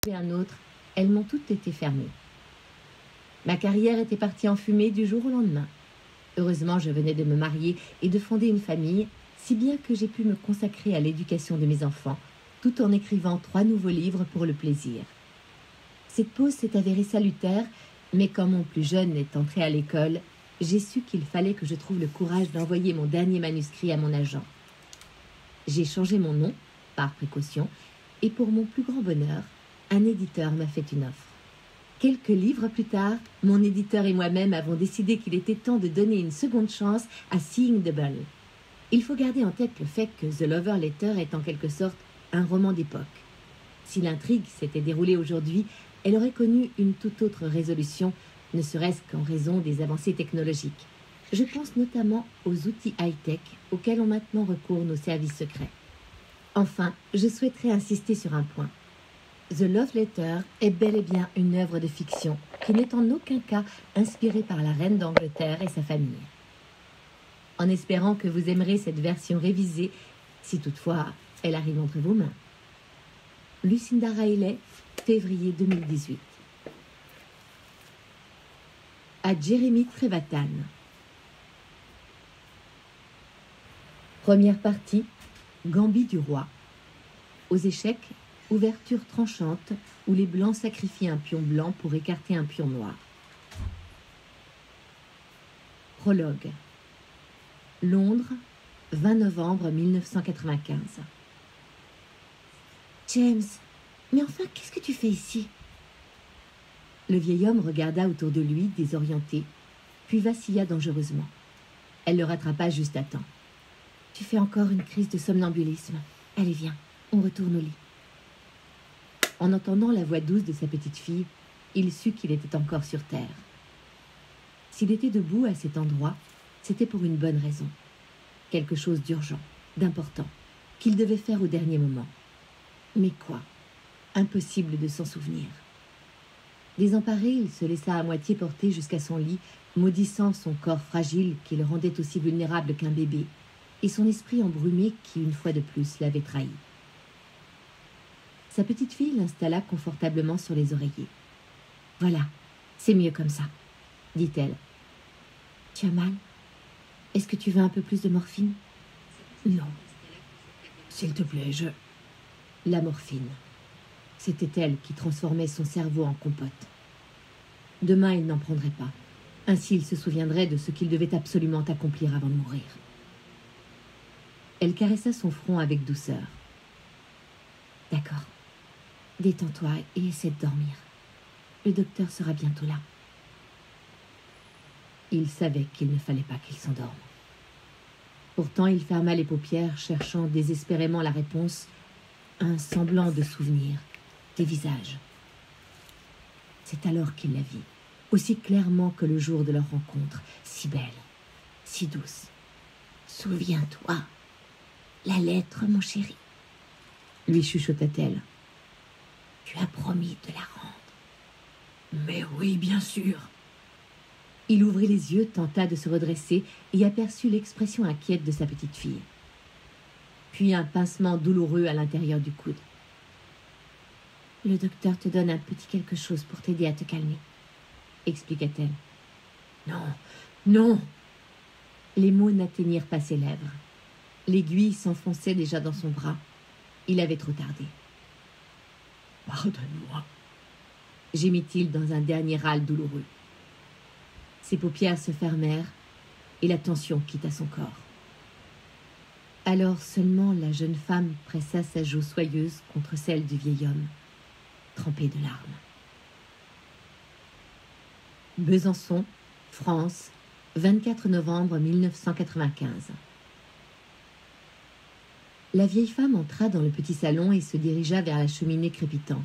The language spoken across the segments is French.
et un autre, elles m'ont toutes été fermées. Ma carrière était partie en fumée du jour au lendemain. Heureusement, je venais de me marier et de fonder une famille, si bien que j'ai pu me consacrer à l'éducation de mes enfants, tout en écrivant 3 nouveaux livres pour le plaisir. Cette pause s'est avérée salutaire, mais quand mon plus jeune est entré à l'école, j'ai su qu'il fallait que je trouve le courage d'envoyer mon dernier manuscrit à mon agent. J'ai changé mon nom, par précaution, et pour mon plus grand bonheur, un éditeur m'a fait une offre. Quelques livres plus tard, mon éditeur et moi-même avons décidé qu'il était temps de donner une seconde chance à Seeing Double. Il faut garder en tête le fait que The Lover Letter est en quelque sorte un roman d'époque. Si l'intrigue s'était déroulée aujourd'hui, elle aurait connu une toute autre résolution, ne serait-ce qu'en raison des avancées technologiques. Je pense notamment aux outils high-tech auxquels ont maintenant recours nos services secrets. Enfin, je souhaiterais insister sur un point. The Love Letter est bel et bien une œuvre de fiction qui n'est en aucun cas inspirée par la reine d'Angleterre et sa famille. En espérant que vous aimerez cette version révisée, si toutefois elle arrive entre vos mains. Lucinda Riley, février 2018. À Jeremy Trevathan. Première partie, Gambit du roi. Aux échecs, ouverture tranchante où les blancs sacrifient un pion blanc pour écarter un pion noir. Prologue. Londres, 20 novembre 1995. James, mais enfin, qu'est-ce que tu fais ici? Le vieil homme regarda autour de lui, désorienté, puis vacilla dangereusement. Elle le rattrapa juste à temps. Tu fais encore une crise de somnambulisme. Allez, viens, on retourne au lit. En entendant la voix douce de sa petite fille, il sut qu'il était encore sur terre. S'il était debout à cet endroit, c'était pour une bonne raison. Quelque chose d'urgent, d'important, qu'il devait faire au dernier moment. Mais quoi? Impossible de s'en souvenir. Désemparé, il se laissa à moitié porter jusqu'à son lit, maudissant son corps fragile qui le rendait aussi vulnérable qu'un bébé, et son esprit embrumé qui, une fois de plus, l'avait trahi. Sa petite fille l'installa confortablement sur les oreillers. « Voilà, c'est mieux comme ça, » dit-elle. « Tu as mal? Est-ce que tu veux un peu plus de morphine? »« Non. S'il te plaît, je... » La morphine. C'était elle qui transformait son cerveau en compote. Demain, il n'en prendrait pas. Ainsi, il se souviendrait de ce qu'il devait absolument accomplir avant de mourir. Elle caressa son front avec douceur. « D'accord. Détends-toi et essaie de dormir. Le docteur sera bientôt là. » Il savait qu'il ne fallait pas qu'il s'endorme. Pourtant, il ferma les paupières, cherchant désespérément la réponse, un semblant de souvenir, des visages. C'est alors qu'il la vit, aussi clairement que le jour de leur rencontre, si belle, si douce. « Souviens-toi, la lettre, mon chéri, » lui chuchota-t-elle. « Tu as promis de la rendre. »« Mais oui, bien sûr. » Il ouvrit les yeux, tenta de se redresser et aperçut l'expression inquiète de sa petite fille. Puis un pincement douloureux à l'intérieur du coude. « Le docteur te donne un petit quelque chose pour t'aider à te calmer, » expliqua-t-elle. « Non, non !» Les mots n'atteignirent pas ses lèvres. L'aiguille s'enfonçait déjà dans son bras. Il avait trop tardé. « Pardonne-moi » gémit-il dans un dernier râle douloureux. Ses paupières se fermèrent et la tension quitta son corps. Alors seulement la jeune femme pressa sa joue soyeuse contre celle du vieil homme, trempée de larmes. Besançon, France, 24 novembre 1995. La vieille femme entra dans le petit salon et se dirigea vers la cheminée crépitante.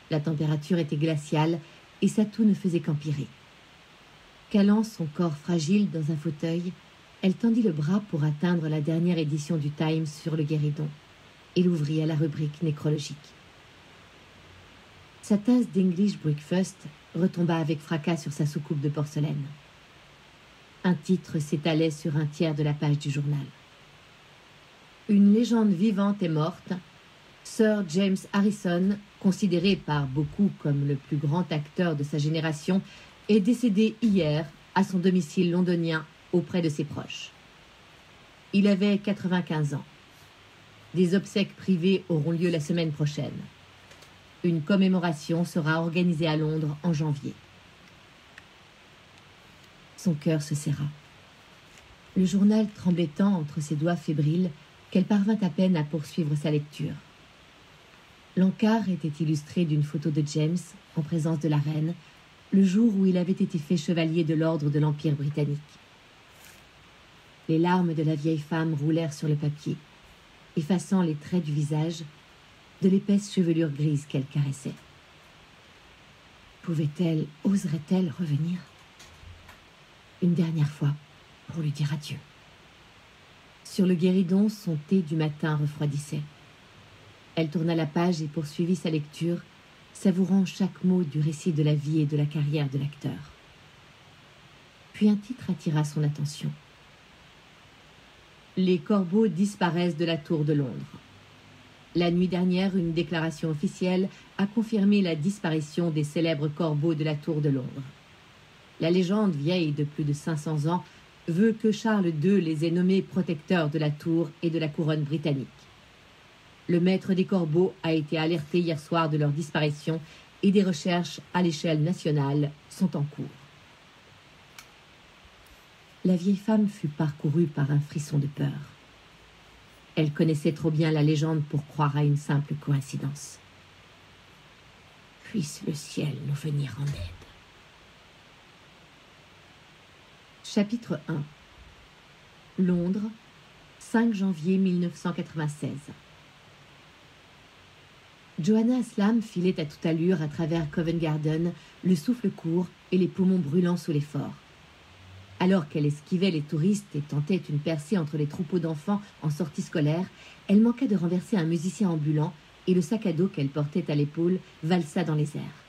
La température était glaciale et sa toux ne faisait qu'empirer. Calant son corps fragile dans un fauteuil, elle tendit le bras pour atteindre la dernière édition du Times sur le guéridon et l'ouvrit à la rubrique nécrologique. Sa tasse d'English Breakfast retomba avec fracas sur sa soucoupe de porcelaine. Un titre s'étalait sur un tiers de la page du journal. Une légende vivante est morte, Sir James Harrison, considéré par beaucoup comme le plus grand acteur de sa génération, est décédé hier à son domicile londonien auprès de ses proches. Il avait 95 ans. Des obsèques privées auront lieu la semaine prochaine. Une commémoration sera organisée à Londres en janvier. Son cœur se serra. Le journal tremblait tant entre ses doigts fébriles qu'elle parvint à peine à poursuivre sa lecture. L'encart était illustré d'une photo de James, en présence de la reine, le jour où il avait été fait chevalier de l'ordre de l'Empire britannique. Les larmes de la vieille femme roulèrent sur le papier, effaçant les traits du visage, de l'épaisse chevelure grise qu'elle caressait. Pouvait-elle, oserait-elle revenir? Une dernière fois, pour lui dire adieu. Sur le guéridon, son thé du matin refroidissait. Elle tourna la page et poursuivit sa lecture, savourant chaque mot du récit de la vie et de la carrière de l'acteur. Puis un titre attira son attention. Les corbeaux disparaissent de la tour de Londres. La nuit dernière, une déclaration officielle a confirmé la disparition des célèbres corbeaux de la tour de Londres. La légende vieille de plus de 500 ans veut que Charles II les ait nommés protecteurs de la tour et de la couronne britannique. Le maître des corbeaux a été alerté hier soir de leur disparition et des recherches à l'échelle nationale sont en cours. La vieille femme fut parcourue par un frisson de peur. Elle connaissait trop bien la légende pour croire à une simple coïncidence. Puisse le ciel nous venir en aide. Chapitre 1. Londres, 5 janvier 1996. Joanna Aslam filait à toute allure à travers Covent Garden, le souffle court et les poumons brûlants sous l'effort. Alors qu'elle esquivait les touristes et tentait une percée entre les troupeaux d'enfants en sortie scolaire, elle manqua de renverser un musicien ambulant et le sac à dos qu'elle portait à l'épaule valsa dans les airs.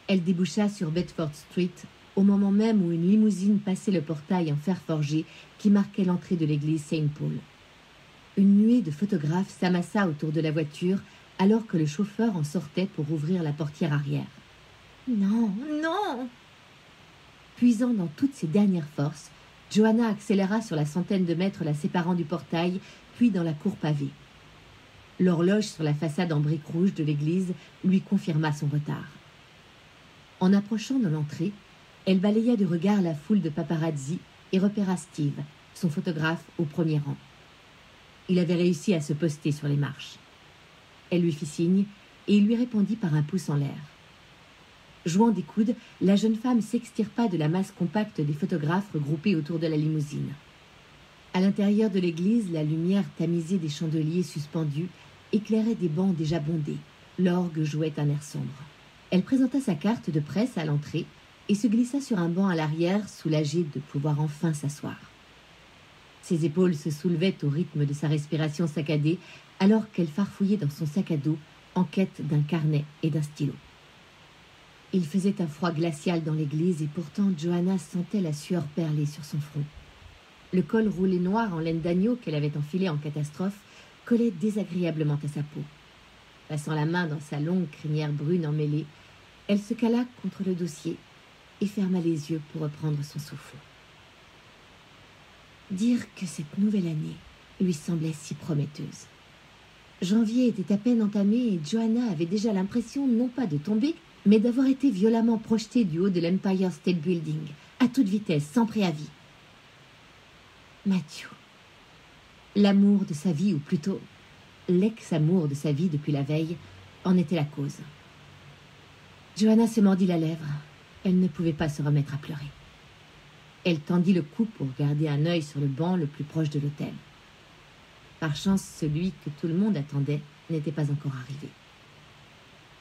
Elle déboucha sur Bedford Street au moment même où une limousine passait le portail en fer forgé qui marquait l'entrée de l'église Saint Paul. Une nuée de photographes s'amassa autour de la voiture alors que le chauffeur en sortait pour ouvrir la portière arrière. « Non, non !» Puisant dans toutes ses dernières forces, Joanna accéléra sur la centaine de mètres la séparant du portail, puis dans la cour pavée. L'horloge sur la façade en briques rouges de l'église lui confirma son retard. En approchant de l'entrée, elle balaya de regard la foule de paparazzi et repéra Steve, son photographe, au premier rang. Il avait réussi à se poster sur les marches. Elle lui fit signe et il lui répondit par un pouce en l'air. Jouant des coudes, la jeune femme s'extirpa de la masse compacte des photographes regroupés autour de la limousine. À l'intérieur de l'église, la lumière tamisée des chandeliers suspendus éclairait des bancs déjà bondés. L'orgue jouait un air sombre. Elle présenta sa carte de presse à l'entrée et se glissa sur un banc à l'arrière, soulagée de pouvoir enfin s'asseoir. Ses épaules se soulevaient au rythme de sa respiration saccadée, alors qu'elle farfouillait dans son sac à dos en quête d'un carnet et d'un stylo. Il faisait un froid glacial dans l'église et pourtant Joanna sentait la sueur perler sur son front. Le col roulé noir en laine d'agneau qu'elle avait enfilé en catastrophe collait désagréablement à sa peau. Passant la main dans sa longue crinière brune emmêlée, elle se cala contre le dossier et ferma les yeux pour reprendre son souffle. Dire que cette nouvelle année lui semblait si prometteuse. Janvier était à peine entamé et Joanna avait déjà l'impression non pas de tomber, mais d'avoir été violemment projetée du haut de l'Empire State Building, à toute vitesse, sans préavis. Matthew. L'amour de sa vie, ou plutôt l'ex-amour de sa vie depuis la veille, en était la cause. Joanna se mordit la lèvre. Elle ne pouvait pas se remettre à pleurer. Elle tendit le cou pour garder un œil sur le banc le plus proche de l'hôtel. Par chance, celui que tout le monde attendait n'était pas encore arrivé.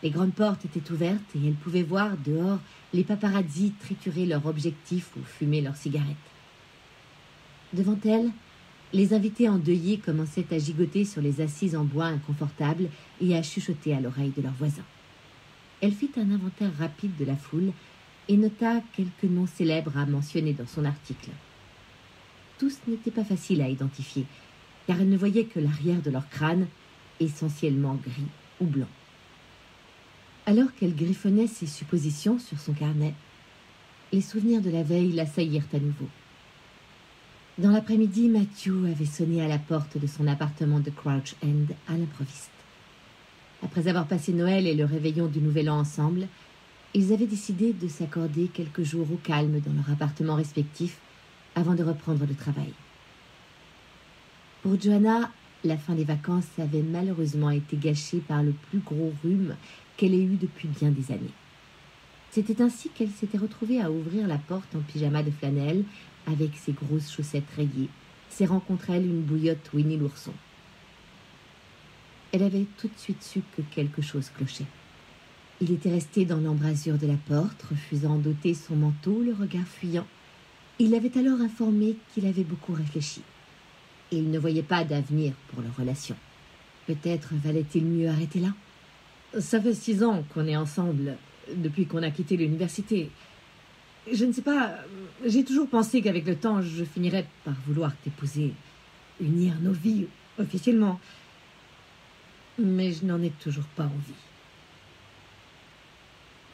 Les grandes portes étaient ouvertes et elle pouvait voir dehors les paparazzis triturer leurs objectifs ou fumer leurs cigarettes. Devant elle, les invités endeuillés commençaient à gigoter sur les assises en bois inconfortables et à chuchoter à l'oreille de leurs voisins. Elle fit un inventaire rapide de la foule et nota quelques noms célèbres à mentionner dans son article. Tous n'étaient pas faciles à identifier, car elle ne voyait que l'arrière de leur crâne essentiellement gris ou blanc. Alors qu'elle griffonnait ses suppositions sur son carnet, les souvenirs de la veille l'assaillirent à nouveau. Dans l'après-midi, Matthew avait sonné à la porte de son appartement de Crouch End à l'improviste. Après avoir passé Noël et le réveillon du Nouvel An ensemble, ils avaient décidé de s'accorder quelques jours au calme dans leur appartement respectif avant de reprendre le travail. Pour Joanna, la fin des vacances avait malheureusement été gâchée par le plus gros rhume qu'elle ait eu depuis bien des années. C'était ainsi qu'elle s'était retrouvée à ouvrir la porte en pyjama de flanelle avec ses grosses chaussettes rayées, serrant contre elle une bouillotte Winnie l'ourson. Elle avait tout de suite su que quelque chose clochait. Il était resté dans l'embrasure de la porte, refusant d'ôter son manteau, le regard fuyant. Il l'avait alors informé qu'il avait beaucoup réfléchi. Et il ne voyait pas d'avenir pour leur relation. Peut-être valait-il mieux arrêter là. Ça fait 6 ans qu'on est ensemble, depuis qu'on a quitté l'université. Je ne sais pas, j'ai toujours pensé qu'avec le temps, je finirais par vouloir t'épouser, unir nos vies officiellement. Mais je n'en ai toujours pas envie.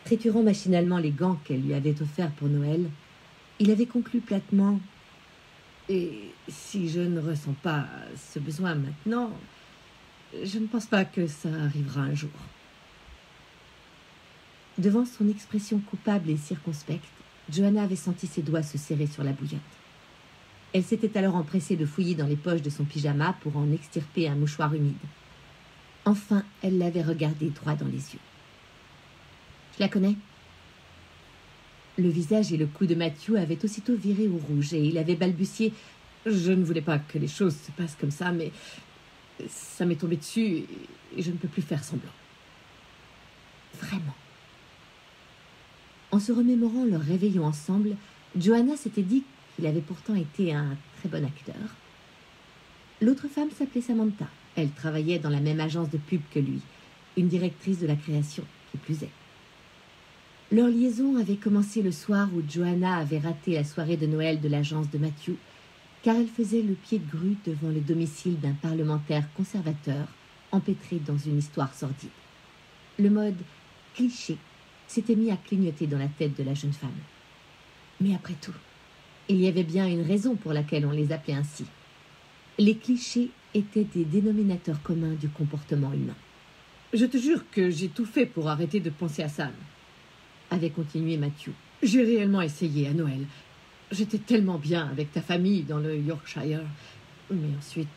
Triturant machinalement les gants qu'elle lui avait offerts pour Noël, il avait conclu platement « Et si je ne ressens pas ce besoin maintenant, je ne pense pas que ça arrivera un jour. » Devant son expression coupable et circonspecte, Joanna avait senti ses doigts se serrer sur la bouillotte. Elle s'était alors empressée de fouiller dans les poches de son pyjama pour en extirper un mouchoir humide. Enfin, elle l'avait regardé droit dans les yeux. « Je la connais ?» Le visage et le cou de Matthew avaient aussitôt viré au rouge et il avait balbutié « Je ne voulais pas que les choses se passent comme ça, mais ça m'est tombé dessus et je ne peux plus faire semblant. » Vraiment. En se remémorant leur réveillon ensemble, Joanna s'était dit qu'il avait pourtant été un très bon acteur. L'autre femme s'appelait Samantha. Elle travaillait dans la même agence de pub que lui, une directrice de la création, qui plus est. Leur liaison avait commencé le soir où Joanna avait raté la soirée de Noël de l'agence de Matthew, car elle faisait le pied de grue devant le domicile d'un parlementaire conservateur, empêtré dans une histoire sordide. Le mode cliché s'était mis à clignoter dans la tête de la jeune femme. Mais après tout, il y avait bien une raison pour laquelle on les appelait ainsi. Les clichés étaient des dénominateurs communs du comportement humain. « Je te jure que j'ai tout fait pour arrêter de penser à Sam, » avait continué Matthew. « J'ai réellement essayé à Noël. J'étais tellement bien avec ta famille dans le Yorkshire. Mais ensuite,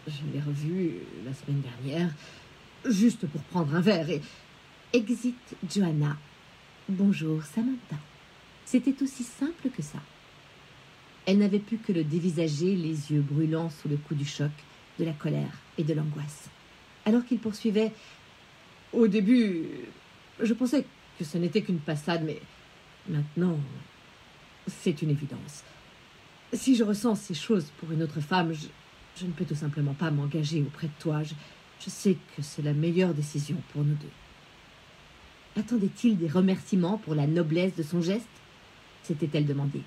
je l'ai revu la semaine dernière, juste pour prendre un verre et... » Exit Joanna. Bonjour Samantha. C'était aussi simple que ça. Elle n'avait pu que le dévisager, les yeux brûlants sous le coup du choc, de la colère et de l'angoisse. Alors qu'il poursuivait « Au début, je pensais que ce n'était qu'une passade, mais maintenant, c'est une évidence. Si je ressens ces choses pour une autre femme, je ne peux tout simplement pas m'engager auprès de toi. Je sais que c'est la meilleure décision pour nous deux. » Attendait-il des remerciements pour la noblesse de son geste ? S'était-elle demandé.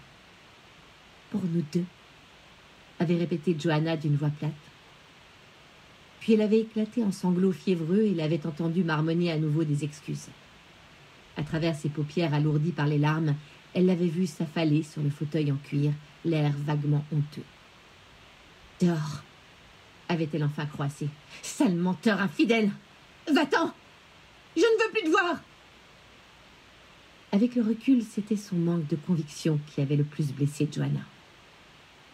Pour nous deux, avait répété Joanna d'une voix plate. Puis elle avait éclaté en sanglots fiévreux et l'avait entendu marmonner à nouveau des excuses. À travers ses paupières alourdies par les larmes, elle l'avait vu s'affaler sur le fauteuil en cuir, l'air vaguement honteux. « Dehors !» avait-elle enfin croassé. « Sale menteur infidèle ! Va-t'en ! Je ne veux plus te voir !» Avec le recul, c'était son manque de conviction qui avait le plus blessé Joanna.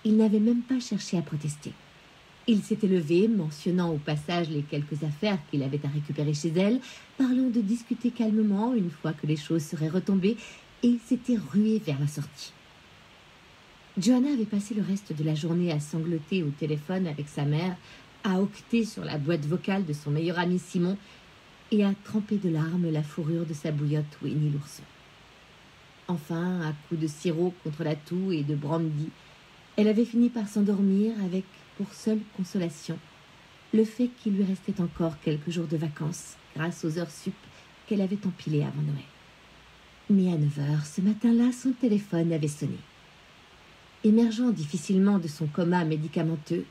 Il n'avait même pas cherché à protester. Il s'était levé, mentionnant au passage les quelques affaires qu'il avait à récupérer chez elle, parlant de discuter calmement une fois que les choses seraient retombées, et il s'était rué vers la sortie. Joanna avait passé le reste de la journée à sangloter au téléphone avec sa mère, à octer sur la boîte vocale de son meilleur ami Simon et à tremper de larmes la fourrure de sa bouillotte Winnie l'ourson. Enfin, à coups de sirop contre la toux et de brandy, elle avait fini par s'endormir avec, pour seule consolation, le fait qu'il lui restait encore quelques jours de vacances grâce aux heures sup qu'elle avait empilées avant Noël. Mais à 9h, ce matin-là, son téléphone avait sonné. Émergeant difficilement de son coma médicamenteux,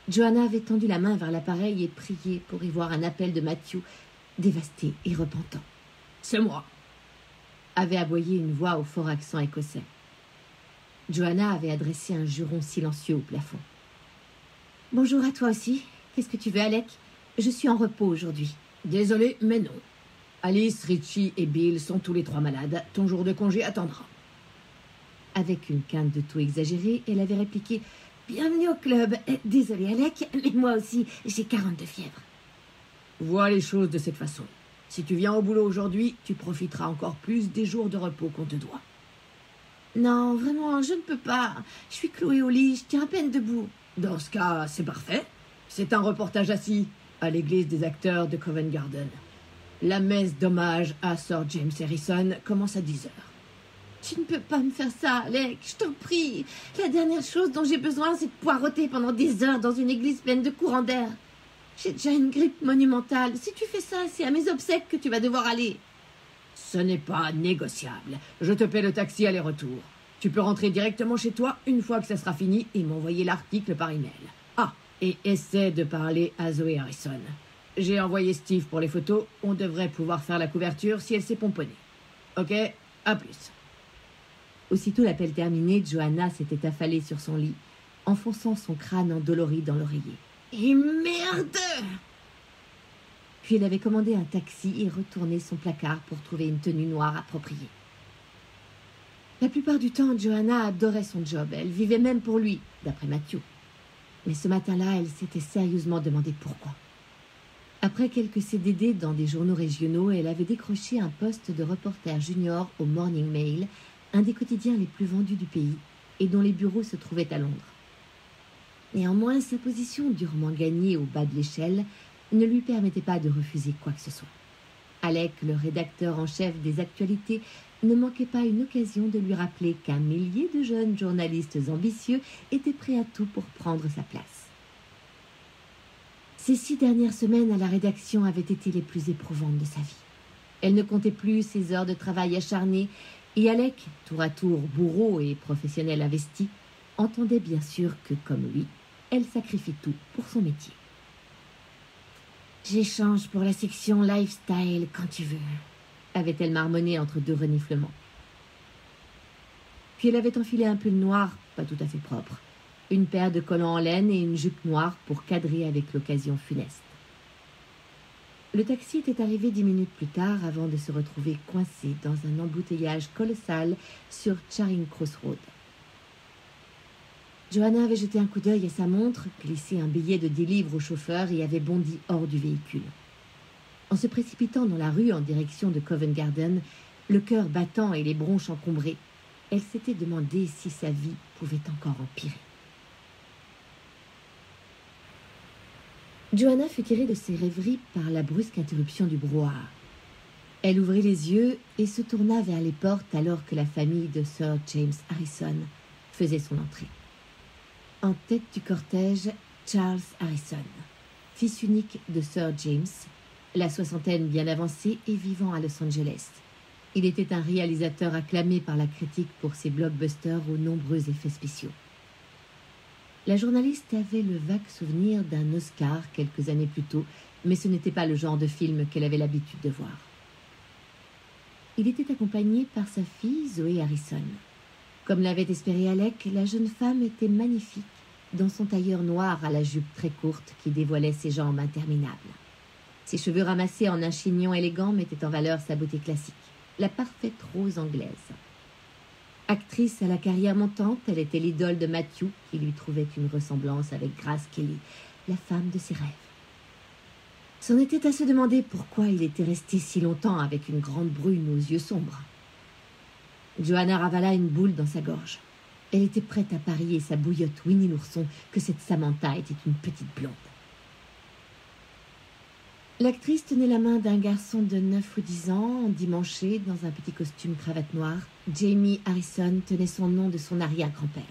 Joanna avait tendu la main vers l'appareil et prié pour y voir un appel de Matthew, dévasté et repentant. « C'est moi !» avait aboyé une voix au fort accent écossais. Joanna avait adressé un juron silencieux au plafond. « Bonjour à toi aussi. Qu'est-ce que tu veux, Alec? Je suis en repos aujourd'hui. »« Désolé, mais non. Alice, Richie et Bill sont tous les trois malades. Ton jour de congé attendra. » Avec une quinte de tout exagérée, elle avait répliqué « Bienvenue au club. Désolé, Alec, mais moi aussi, j'ai 42 fièvres. » Vois les choses de cette façon. Si tu viens au boulot aujourd'hui, tu profiteras encore plus des jours de repos qu'on te doit. « Non, vraiment, je ne peux pas. Je suis clouée au lit, je tiens à peine debout. » Dans ce cas, c'est parfait. C'est un reportage assis à l'église des acteurs de Covent Garden. La messe d'hommage à Sir James Harrison commence à 10h. Tu ne peux pas me faire ça, Alec, je t'en prie. La dernière chose dont j'ai besoin, c'est de poireauter pendant des heures dans une église pleine de courants d'air. J'ai déjà une grippe monumentale. Si tu fais ça, c'est à mes obsèques que tu vas devoir aller. Ce n'est pas négociable. Je te paie le taxi aller-retour. Tu peux rentrer directement chez toi une fois que ça sera fini et m'envoyer l'article par email. Ah, et essaie de parler à Zoé Harrison. J'ai envoyé Steve pour les photos. On devrait pouvoir faire la couverture si elle s'est pomponnée. Ok, à plus. Aussitôt l'appel terminé, Joanna s'était affalée sur son lit, enfonçant son crâne endolori dans l'oreiller. « Et merde !» Puis elle avait commandé un taxi et retourné son placard pour trouver une tenue noire appropriée. La plupart du temps, Joanna adorait son job. Elle vivait même pour lui, d'après Matthew. Mais ce matin-là, elle s'était sérieusement demandé pourquoi. Après quelques CDD dans des journaux régionaux, elle avait décroché un poste de reporter junior au Morning Mail, un des quotidiens les plus vendus du pays, et dont les bureaux se trouvaient à Londres. Néanmoins, sa position durement gagnée au bas de l'échelle ne lui permettait pas de refuser quoi que ce soit. Alec, le rédacteur en chef des actualités, ne manquait pas une occasion de lui rappeler qu'un millier de jeunes journalistes ambitieux étaient prêts à tout pour prendre sa place. Ces 6 dernières semaines à la rédaction avaient été les plus éprouvantes de sa vie. Elle ne comptait plus ses heures de travail acharnées, et Alec, tour à tour bourreau et professionnel investi, entendait bien sûr que, comme lui, elle sacrifie tout pour son métier. « J'échange pour la section lifestyle quand tu veux », avait-elle marmonné entre 2 reniflements. Puis elle avait enfilé un pull noir, pas tout à fait propre, une paire de collants en laine et une jupe noire pour cadrer avec l'occasion funeste. Le taxi était arrivé 10 minutes plus tard avant de se retrouver coincé dans un embouteillage colossal sur Charing Cross Road. Joanna avait jeté un coup d'œil à sa montre, glissé un billet de 10 livres au chauffeur et avait bondi hors du véhicule. En se précipitant dans la rue en direction de Covent Garden, le cœur battant et les bronches encombrées, elle s'était demandé si sa vie pouvait encore empirer. Joanna fut tirée de ses rêveries par la brusque interruption du brouhaha. Elle ouvrit les yeux et se tourna vers les portes alors que la famille de Sir James Harrison faisait son entrée. En tête du cortège, Charles Harrison, fils unique de Sir James, la soixantaine bien avancée et vivant à Los Angeles. Il était un réalisateur acclamé par la critique pour ses blockbusters aux nombreux effets spéciaux. La journaliste avait le vague souvenir d'un Oscar quelques années plus tôt, mais ce n'était pas le genre de film qu'elle avait l'habitude de voir. Il était accompagné par sa fille Zoé Harrison. Comme l'avait espéré Alec, la jeune femme était magnifique dans son tailleur noir à la jupe très courte qui dévoilait ses jambes interminables. Ses cheveux ramassés en un chignon élégant mettaient en valeur sa beauté classique, la parfaite rose anglaise. Actrice à la carrière montante, elle était l'idole de Matthew, qui lui trouvait une ressemblance avec Grace Kelly, la femme de ses rêves. C'en était à se demander pourquoi il était resté si longtemps avec une grande brune aux yeux sombres. Joanna ravala une boule dans sa gorge. Elle était prête à parier sa bouillotte Winnie l'ourson que cette Samantha était une petite blonde. L'actrice tenait la main d'un garçon de 9 ou 10 ans, endimanché dans un petit costume cravate noire. Jamie Harrison tenait son nom de son arrière-grand-père.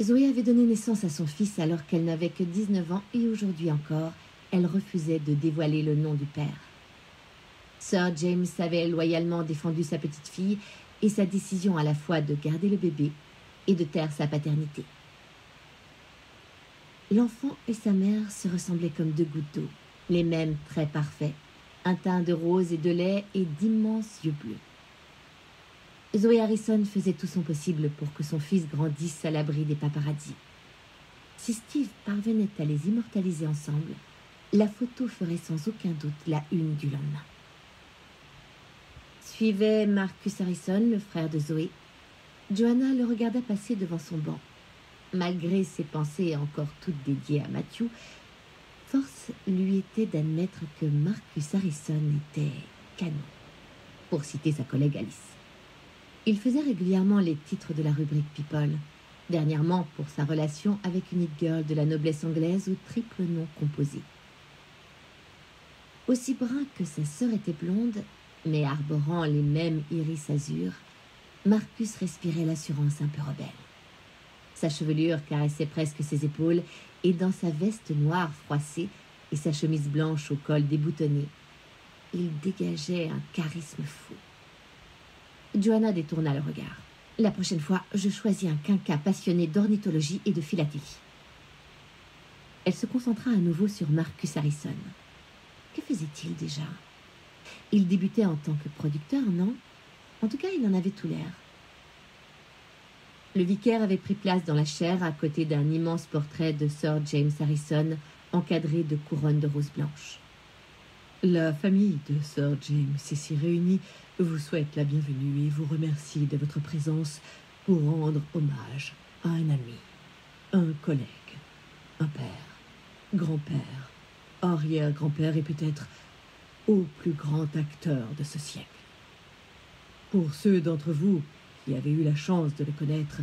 Zoé avait donné naissance à son fils alors qu'elle n'avait que 19 ans et aujourd'hui encore, elle refusait de dévoiler le nom du père. Sir James avait loyalement défendu sa petite fille et sa décision à la fois de garder le bébé et de taire sa paternité. L'enfant et sa mère se ressemblaient comme deux gouttes d'eau, les mêmes traits parfaits, un teint de rose et de lait et d'immenses yeux bleus. Zoé Harrison faisait tout son possible pour que son fils grandisse à l'abri des paparazzis. Si Steve parvenait à les immortaliser ensemble, la photo ferait sans aucun doute la une du lendemain. Suivait Marcus Harrison, le frère de Zoé. Joanna le regarda passer devant son banc. Malgré ses pensées encore toutes dédiées à Matthew, force lui était d'admettre que Marcus Harrison était canon, pour citer sa collègue Alice. Il faisait régulièrement les titres de la rubrique People, dernièrement pour sa relation avec une hit girl de la noblesse anglaise au triple nom composé. Aussi brun que sa sœur était blonde, mais arborant les mêmes iris azur, Marcus respirait l'assurance un peu rebelle. Sa chevelure caressait presque ses épaules, et dans sa veste noire froissée et sa chemise blanche au col déboutonné, il dégageait un charisme fou. Joanna détourna le regard. « La prochaine fois, je choisis un quinca passionné d'ornithologie et de philatélie. » Elle se concentra à nouveau sur Marcus Harrison. Que faisait-il déjà? Il débutait en tant que producteur, non? En tout cas, il en avait tout l'air. Le vicaire avait pris place dans la chaire à côté d'un immense portrait de Sir James Harrison, encadré de couronnes de roses blanches. La famille de Sir James ici réunie vous souhaite la bienvenue et vous remercie de votre présence pour rendre hommage à un ami, un collègue, un père, grand-père, arrière-grand-père et peut-être au plus grand acteur de ce siècle. Pour ceux d'entre vous qui avez eu la chance de le connaître,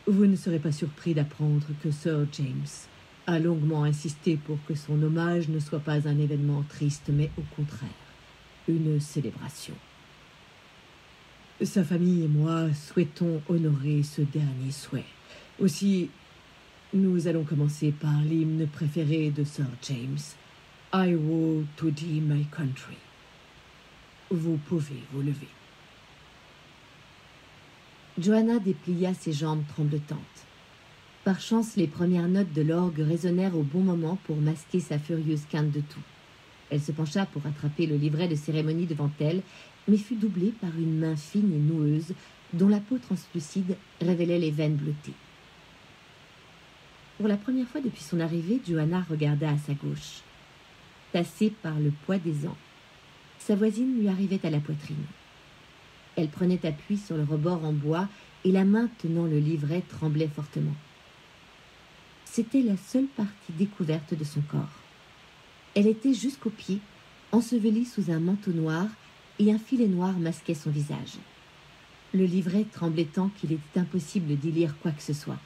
vous ne serez pas surpris d'apprendre que Sir James a longuement insisté pour que son hommage ne soit pas un événement triste, mais au contraire, une célébration. Sa famille et moi souhaitons honorer ce dernier souhait. Aussi, nous allons commencer par l'hymne préféré de Sir James, « I woe to thee, my country ». Vous pouvez vous lever. Joanna déplia ses jambes tremblotantes. Par chance, les premières notes de l'orgue résonnèrent au bon moment pour masquer sa furieuse quinte de toux. Elle se pencha pour attraper le livret de cérémonie devant elle, mais fut doublée par une main fine et noueuse dont la peau translucide révélait les veines bleutées. Pour la première fois depuis son arrivée, Joanna regarda à sa gauche. Tassée par le poids des ans, sa voisine lui arrivait à la poitrine. Elle prenait appui sur le rebord en bois et la main tenant le livret tremblait fortement. C'était la seule partie découverte de son corps. Elle était jusqu'aux pieds, ensevelie sous un manteau noir et un filet noir masquait son visage. Le livret tremblait tant qu'il était impossible d'y lire quoi que ce soit.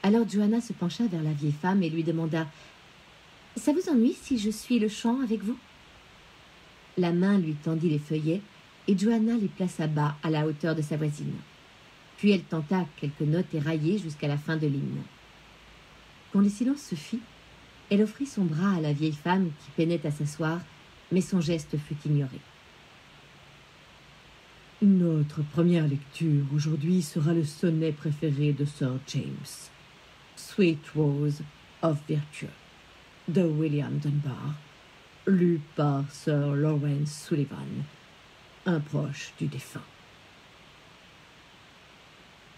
Alors Joanna se pencha vers la vieille femme et lui demanda « Ça vous ennuie si je suis le chant avec vous ?» La main lui tendit les feuillets et Joanna les plaça bas à la hauteur de sa voisine. Puis elle tenta quelques notes éraillées jusqu'à la fin de l'hymne. Quand le silence se fit, elle offrit son bras à la vieille femme qui peinait à s'asseoir, mais son geste fut ignoré. Notre première lecture aujourd'hui sera le sonnet préféré de Sir James, Sweet Rose of Virtue, de William Dunbar, lu par Sir Lawrence Sullivan, un proche du défunt.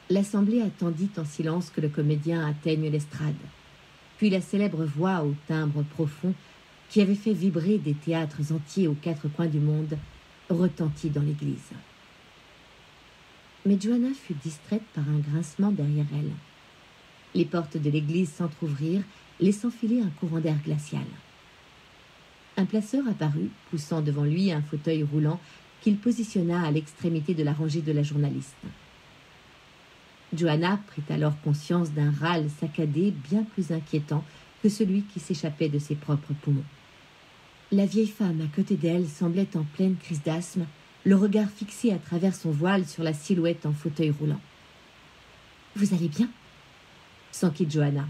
L'assemblée attendit en silence que le comédien atteigne l'estrade. Puis la célèbre voix au timbre profond, qui avait fait vibrer des théâtres entiers aux quatre coins du monde, retentit dans l'église. Mais Joanna fut distraite par un grincement derrière elle. Les portes de l'église s'entr'ouvrirent, laissant filer un courant d'air glacial. Un placeur apparut, poussant devant lui un fauteuil roulant qu'il positionna à l'extrémité de la rangée de la journaliste. Joanna prit alors conscience d'un râle saccadé bien plus inquiétant que celui qui s'échappait de ses propres poumons. La vieille femme à côté d'elle semblait en pleine crise d'asthme, le regard fixé à travers son voile sur la silhouette en fauteuil roulant. « Vous allez bien ?» s'enquit Joanna.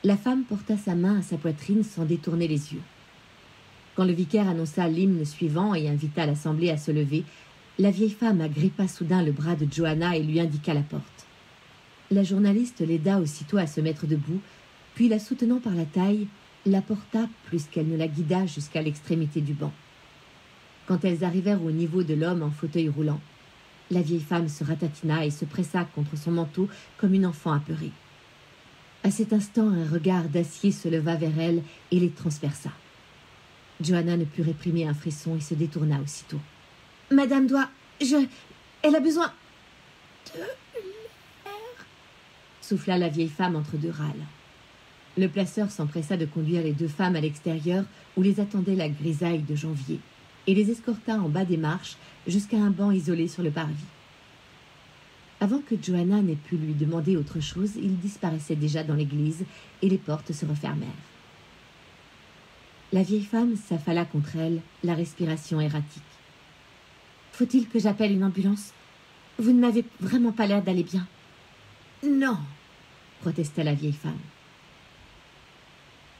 La femme porta sa main à sa poitrine sans détourner les yeux. Quand le vicaire annonça l'hymne suivant et invita l'assemblée à se lever, la vieille femme agrippa soudain le bras de Joanna et lui indiqua la porte. La journaliste l'aida aussitôt à se mettre debout, puis la soutenant par la taille, la porta plus qu'elle ne la guida jusqu'à l'extrémité du banc. Quand elles arrivèrent au niveau de l'homme en fauteuil roulant, la vieille femme se ratatina et se pressa contre son manteau comme une enfant apeurée. À cet instant, un regard d'acier se leva vers elle et les transperça. Joanna ne put réprimer un frisson et se détourna aussitôt. « Madame doit... Elle a besoin... de l'air » souffla la vieille femme entre deux râles. Le placeur s'empressa de conduire les deux femmes à l'extérieur où les attendait la grisaille de janvier et les escorta en bas des marches jusqu'à un banc isolé sur le parvis. Avant que Joanna n'ait pu lui demander autre chose, il disparaissait déjà dans l'église et les portes se refermèrent. La vieille femme s'affala contre elle, la respiration erratique. « Faut-il que j'appelle une ambulance? Vous ne m'avez vraiment pas l'air d'aller bien. »« Non !» protesta la vieille femme.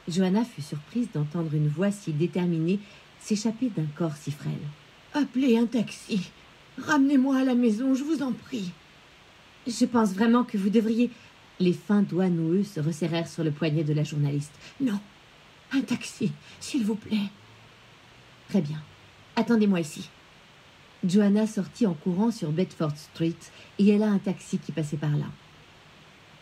Joanna fut surprise d'entendre une voix si déterminée s'échapper d'un corps si frêle. « Appelez un taxi. Ramenez-moi à la maison, je vous en prie. » « Je pense vraiment que vous devriez... » Les fins doigts noueux se resserrèrent sur le poignet de la journaliste. « Non, un taxi, s'il vous plaît. »« Très bien. Attendez-moi ici. » Joanna sortit en courant sur Bedford Street et elle a un taxi qui passait par là.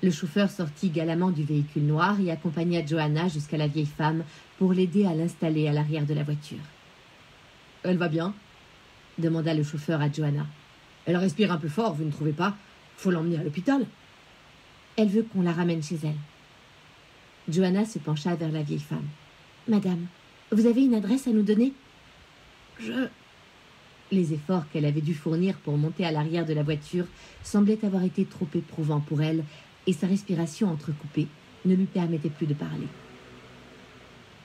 Le chauffeur sortit galamment du véhicule noir et accompagna Joanna jusqu'à la vieille femme pour l'aider à l'installer à l'arrière de la voiture. « Elle va bien ?» demanda le chauffeur à Joanna. « Elle respire un peu fort, vous ne trouvez pas? Faut l'emmener à l'hôpital. » Elle veut qu'on la ramène chez elle. Joanna se pencha vers la vieille femme. « Madame, vous avez une adresse à nous donner ?» Les efforts qu'elle avait dû fournir pour monter à l'arrière de la voiture semblaient avoir été trop éprouvants pour elle et sa respiration entrecoupée ne lui permettait plus de parler.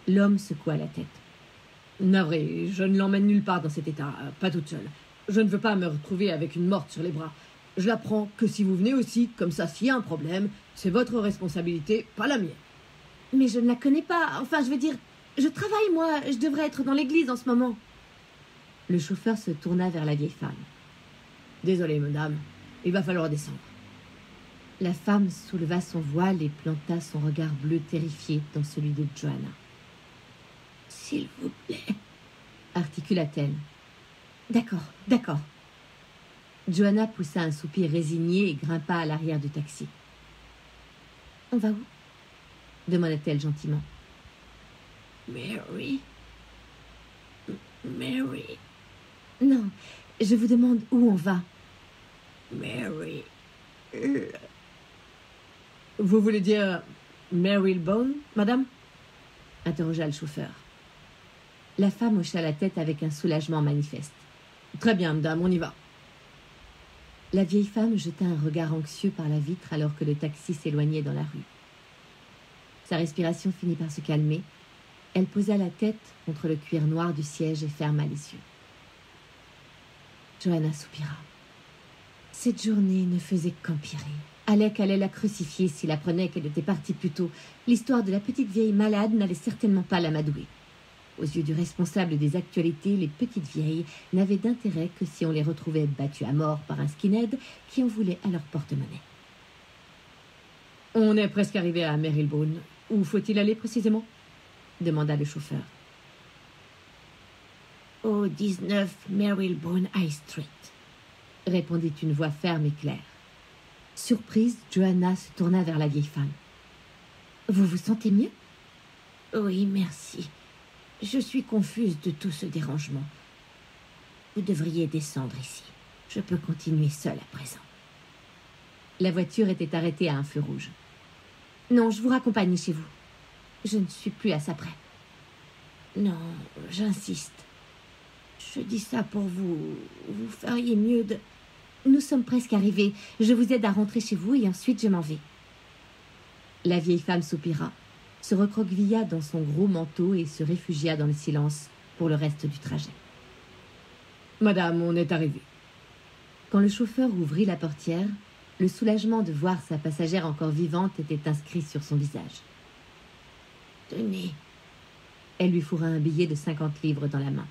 L'homme secoua la tête. « Navré, je ne l'emmène nulle part dans cet état, pas toute seule. Je ne veux pas me retrouver avec une morte sur les bras. Je la prends que si vous venez aussi, comme ça, s'il y a un problème, c'est votre responsabilité, pas la mienne. »« Mais je ne la connais pas. Enfin, je veux dire, je travaille, moi. Je devrais être dans l'église en ce moment. » Le chauffeur se tourna vers la vieille femme. « Désolé, madame. Il va falloir descendre. » La femme souleva son voile et planta son regard bleu terrifié dans celui de Joanna. « S'il vous plaît, » articula-t-elle. « D'accord, d'accord. » Joanna poussa un soupir résigné et grimpa à l'arrière du taxi. « On va où ?» demanda-t-elle gentiment. « Mary. Mary. » « Non, je vous demande où on va. »« Mary. » Vous voulez dire Marylebone, madame ?» interrogea le chauffeur. La femme hocha la tête avec un soulagement manifeste. « Très bien, madame, on y va. » La vieille femme jeta un regard anxieux par la vitre alors que le taxi s'éloignait dans la rue. Sa respiration finit par se calmer. Elle posa la tête contre le cuir noir du siège et ferma les yeux. Joanna soupira. Cette journée ne faisait qu'empirer. Alec allait la crucifier s'il apprenait qu'elle était partie plus tôt. L'histoire de la petite vieille malade n'allait certainement pas l'amadouer. Aux yeux du responsable des actualités, les petites vieilles n'avaient d'intérêt que si on les retrouvait battues à mort par un skinhead qui en voulait à leur porte-monnaie. « On est presque arrivé à Marylebone. Où faut-il aller précisément ?» demanda le chauffeur. « Au 19 Marylebone High Street, » répondit une voix ferme et claire. Surprise, Joanna se tourna vers la vieille femme. « Vous vous sentez mieux ?»« Oui, merci. Je suis confuse de tout ce dérangement. Vous devriez descendre ici. Je peux continuer seule à présent. » La voiture était arrêtée à un feu rouge. « Non, je vous raccompagne chez vous. Je ne suis plus à ça près. »« Non, j'insiste. Je dis ça pour vous. Vous feriez mieux de... » « Nous sommes presque arrivés. Je vous aide à rentrer chez vous et ensuite je m'en vais. » La vieille femme soupira, se recroquevilla dans son gros manteau et se réfugia dans le silence pour le reste du trajet. « Madame, on est arrivé. » Quand le chauffeur ouvrit la portière, le soulagement de voir sa passagère encore vivante était inscrit sur son visage. « Tenez. » Elle lui fourra un billet de 50 livres dans la main.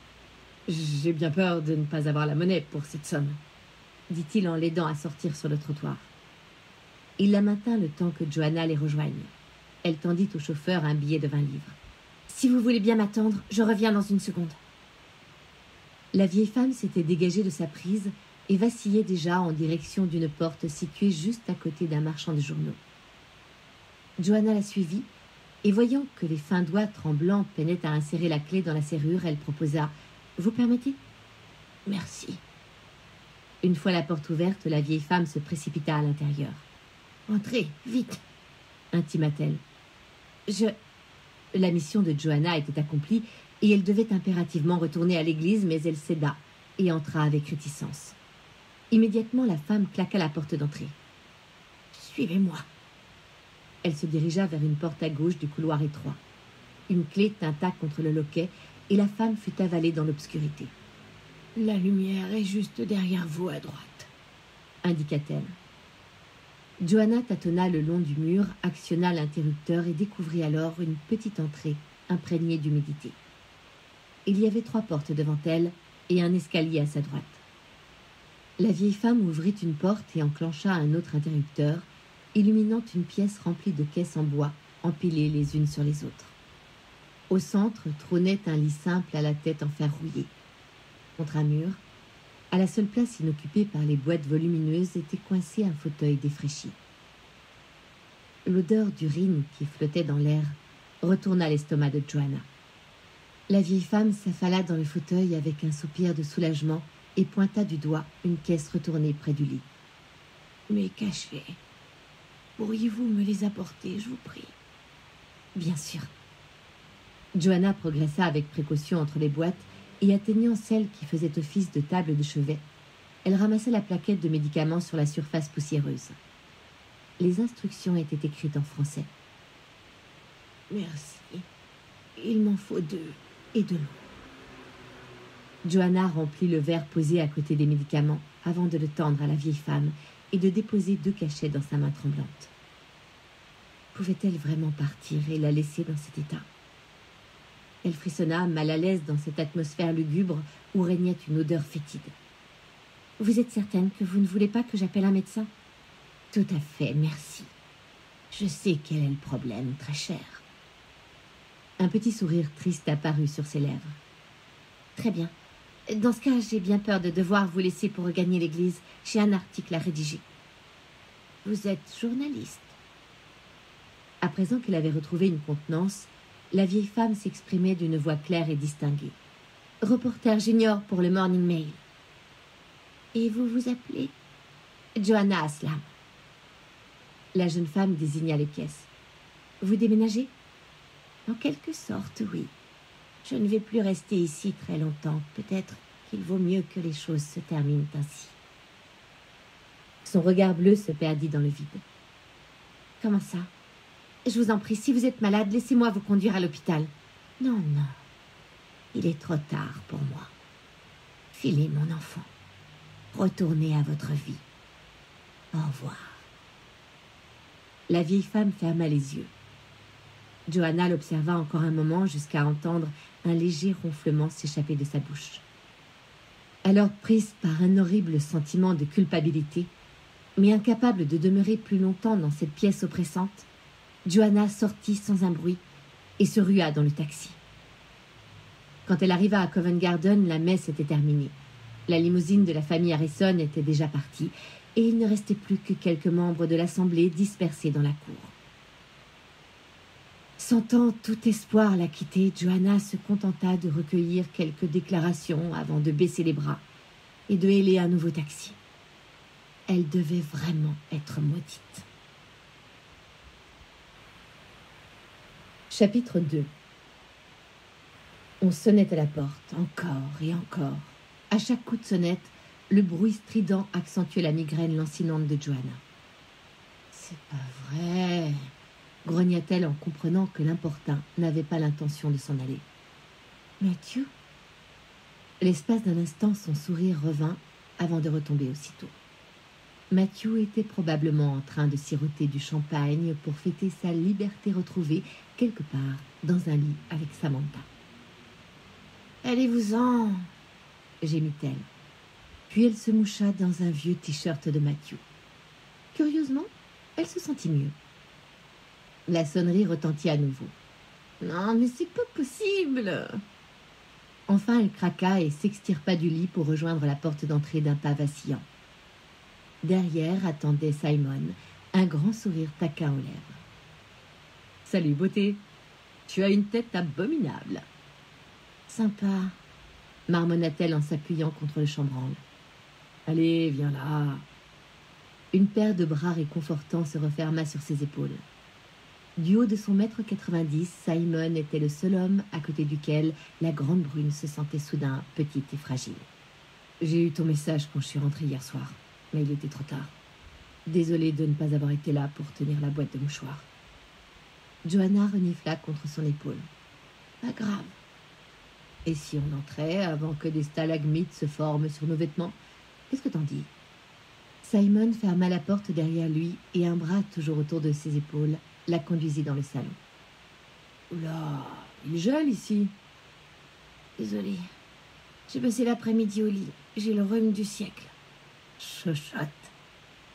« J'ai bien peur de ne pas avoir la monnaie pour cette somme. » dit-il en l'aidant à sortir sur le trottoir. Il la maintint le temps que Joanna les rejoigne. Elle tendit au chauffeur un billet de 20 livres. « Si vous voulez bien m'attendre, je reviens dans une seconde. » La vieille femme s'était dégagée de sa prise et vacillait déjà en direction d'une porte située juste à côté d'un marchand de journaux. Joanna la suivit, et voyant que les fins doigts tremblants peinaient à insérer la clé dans la serrure, elle proposa « Vous permettez ?»« Merci. » Une fois la porte ouverte, la vieille femme se précipita à l'intérieur. « Entrez, vite !» intima-t-elle. La mission de Joanna était accomplie et elle devait impérativement retourner à l'église, mais elle céda et entra avec réticence. Immédiatement, la femme claqua la porte d'entrée. « Suivez-moi !» Elle se dirigea vers une porte à gauche du couloir étroit. Une clé tinta contre le loquet et la femme fut avalée dans l'obscurité. « La lumière est juste derrière vous à droite, » indiqua-t-elle. Joanna tâtonna le long du mur, actionna l'interrupteur et découvrit alors une petite entrée imprégnée d'humidité. Il y avait 3 portes devant elle et un escalier à sa droite. La vieille femme ouvrit une porte et enclencha un autre interrupteur, illuminant une pièce remplie de caisses en bois, empilées les unes sur les autres. Au centre trônait un lit simple à la tête en fer rouillé. Contre un mur, à la seule place inoccupée par les boîtes volumineuses, était coincé un fauteuil défraîchi. L'odeur d'urine qui flottait dans l'air retourna l'estomac de Joanna. La vieille femme s'affala dans le fauteuil avec un soupir de soulagement et pointa du doigt une caisse retournée près du lit. « Mes cachets. Pourriez-vous me les apporter, je vous prie ?»« Bien sûr. » Joanna progressa avec précaution entre les boîtes et atteignant celle qui faisait office de table de chevet, elle ramassa la plaquette de médicaments sur la surface poussiéreuse. Les instructions étaient écrites en français. « Merci. Il m'en faut 2 et de l'eau. » Joanna remplit le verre posé à côté des médicaments avant de le tendre à la vieille femme et de déposer 2 cachets dans sa main tremblante. Pouvait-elle vraiment partir et la laisser dans cet état? Elle frissonna, mal à l'aise dans cette atmosphère lugubre où régnait une odeur fétide. « Vous êtes certaine que vous ne voulez pas que j'appelle un médecin ?»« Tout à fait, merci. Je sais quel est le problème, très cher. » Un petit sourire triste apparut sur ses lèvres. « Très bien. Dans ce cas, j'ai bien peur de devoir vous laisser pour regagner l'église. J'ai un article à rédiger. »« Vous êtes journaliste ?» À présent qu'elle avait retrouvé une contenance, la vieille femme s'exprimait d'une voix claire et distinguée. « Reporter junior pour le Morning Mail. »« Et vous vous appelez ?»« Joanna Aslam. » La jeune femme désigna les pièces. « Vous déménagez ?»« En quelque sorte, oui. Je ne vais plus rester ici très longtemps. Peut-être qu'il vaut mieux que les choses se terminent ainsi. » Son regard bleu se perdit dans le vide. « Comment ça ? Je vous en prie, si vous êtes malade, laissez-moi vous conduire à l'hôpital. »« Non, non. Il est trop tard pour moi. Filez, mon enfant. Retournez à votre vie. Au revoir. » La vieille femme ferma les yeux. Joanna l'observa encore un moment jusqu'à entendre un léger ronflement s'échapper de sa bouche. Alors, prise par un horrible sentiment de culpabilité, mais incapable de demeurer plus longtemps dans cette pièce oppressante, Joanna sortit sans un bruit et se rua dans le taxi. Quand elle arriva à Covent Garden, la messe était terminée. La limousine de la famille Harrison était déjà partie et il ne restait plus que quelques membres de l'assemblée dispersés dans la cour. Sentant tout espoir la quitter, Joanna se contenta de recueillir quelques déclarations avant de baisser les bras et de héler un nouveau taxi. Elle devait vraiment être maudite. Chapitre 2. On sonnait à la porte, encore et encore. À chaque coup de sonnette, le bruit strident accentuait la migraine lancinante de Joanna. « C'est pas vrai !» grogna-t-elle en comprenant que l'importun n'avait pas l'intention de s'en aller. « Matthew ?» L'espace d'un instant, son sourire revint avant de retomber aussitôt. Matthew était probablement en train de siroter du champagne pour fêter sa liberté retrouvée quelque part dans un lit avec Samantha. « Allez-vous-en !» gémit-elle. Puis elle se moucha dans un vieux t-shirt de Matthew. Curieusement, elle se sentit mieux. La sonnerie retentit à nouveau. « Non, mais c'est pas possible !» Enfin, elle craqua et s'extirpa du lit pour rejoindre la porte d'entrée d'un pas vacillant. Derrière attendait Simon, un grand sourire taquin aux lèvres. « Salut, beauté. Tu as une tête abominable. »« Sympa, » marmonna-t-elle en s'appuyant contre le chambranle. « Allez, viens là. » Une paire de bras réconfortants se referma sur ses épaules. Du haut de son 1,90 m, Simon était le seul homme à côté duquel la grande brune se sentait soudain petite et fragile. « J'ai eu ton message quand je suis rentrée hier soir, mais il était trop tard. Désolée de ne pas avoir été là pour tenir la boîte de mouchoirs. » Johanna renifla contre son épaule. « Pas grave. » « Et si on entrait avant que des stalagmites se forment sur nos vêtements? Qu'est-ce que t'en dis ?» Simon ferma la porte derrière lui et un bras toujours autour de ses épaules la conduisit dans le salon. « Oula, il gèle ici. » Désolée. J'ai passé l'après-midi au lit. J'ai le rhume du siècle. « Chochotte, »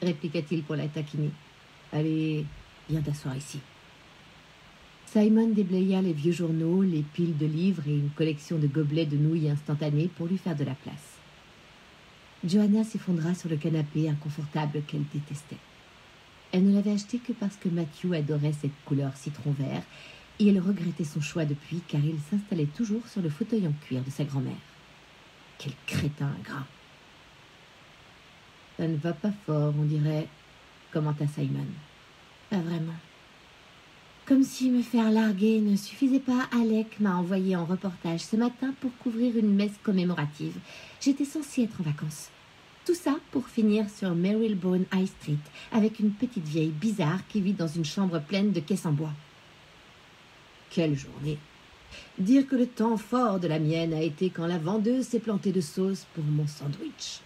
répliqua-t-il pour la taquiner. « Allez, viens t'asseoir ici. » Simon déblaya les vieux journaux, les piles de livres et une collection de gobelets de nouilles instantanées pour lui faire de la place. Johanna s'effondra sur le canapé inconfortable qu'elle détestait. Elle ne l'avait acheté que parce que Matthew adorait cette couleur citron vert et elle regrettait son choix depuis car il s'installait toujours sur le fauteuil en cuir de sa grand-mère. Quel crétin ingrat! Ça ne va pas fort, on dirait, commenta Simon. Pas vraiment. Comme si me faire larguer ne suffisait pas, Alec m'a envoyé en reportage ce matin pour couvrir une messe commémorative. J'étais censée être en vacances. Tout ça pour finir sur Marylebone High Street avec une petite vieille bizarre qui vit dans une chambre pleine de caisses en bois. Quelle journée! Dire que le temps fort de la mienne a été quand la vendeuse s'est plantée de sauce pour mon sandwich.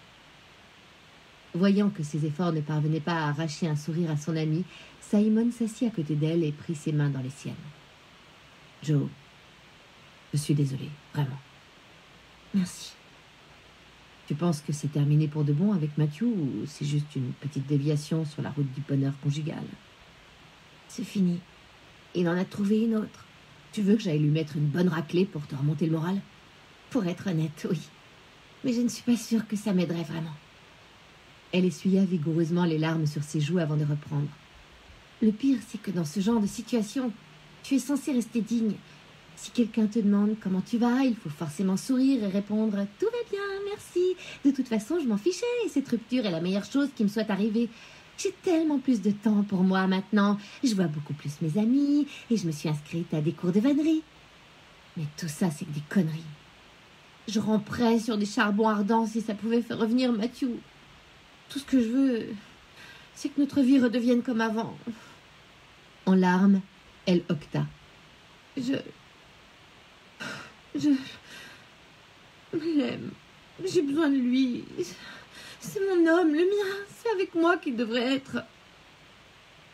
Voyant que ses efforts ne parvenaient pas à arracher un sourire à son ami, Simon s'assit à côté d'elle et prit ses mains dans les siennes. « Joe, je suis désolée, vraiment. » « Merci. » « Tu penses que c'est terminé pour de bon avec Matthew ou c'est juste une petite déviation sur la route du bonheur conjugal? » ?»« C'est fini. Il en a trouvé une autre. » »« Tu veux que j'aille lui mettre une bonne raclée pour te remonter le moral? » ?»« Pour être honnête, oui. Mais je ne suis pas sûre que ça m'aiderait vraiment. » Elle essuya vigoureusement les larmes sur ses joues avant de reprendre. « Le pire, c'est que dans ce genre de situation, tu es censé rester digne. Si quelqu'un te demande comment tu vas, il faut forcément sourire et répondre « Tout va bien, merci. De toute façon, je m'en fichais et cette rupture est la meilleure chose qui me soit arrivée. J'ai tellement plus de temps pour moi maintenant. Je vois beaucoup plus mes amis et je me suis inscrite à des cours de vannerie. Mais tout ça, c'est que des conneries. Je ramperais sur des charbons ardents si ça pouvait faire revenir Matthew. Tout ce que je veux, c'est que notre vie redevienne comme avant. » En larmes, elle hoqueta. Je l'aime. J'ai besoin de lui. C'est mon homme, le mien. C'est avec moi qu'il devrait être.